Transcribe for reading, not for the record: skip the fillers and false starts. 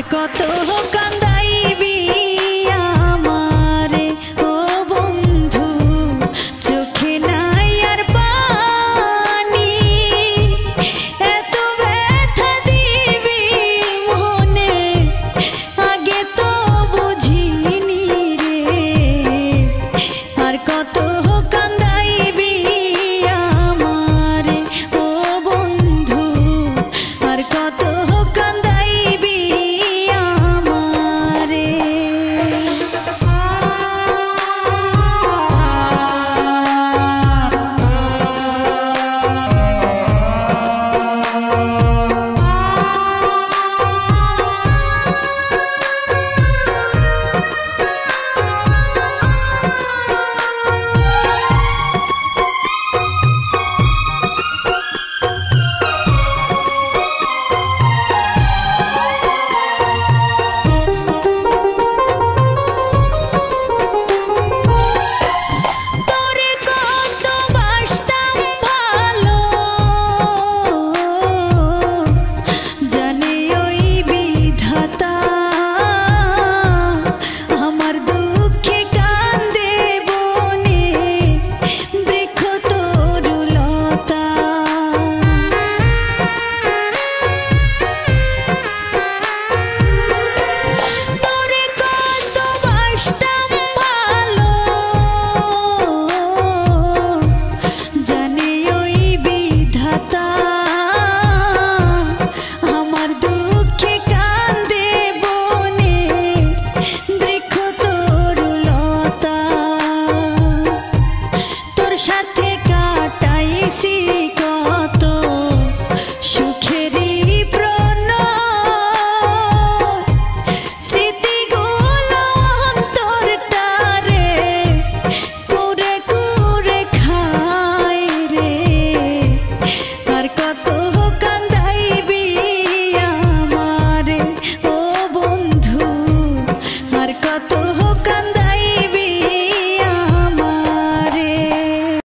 আর কত কান্দাইবি আমারে ও বন্ধু, চোখে নাই আর পানি, এত ব্যথা দিবি মনে আগে তো বুঝিনি রে। আর কত কান্দাইবি আমারে ও বন্ধু, আর কত কান্দাইবি আমারে। সাথে কাটাইছি কত সুখেরই প্রণয়, স্মৃতিগুলো অন্তরটারে কুরে কুরে খায় রে। আর কত কান্দাইবি আমারে ও বন্ধু, আর কত কান্দাইবি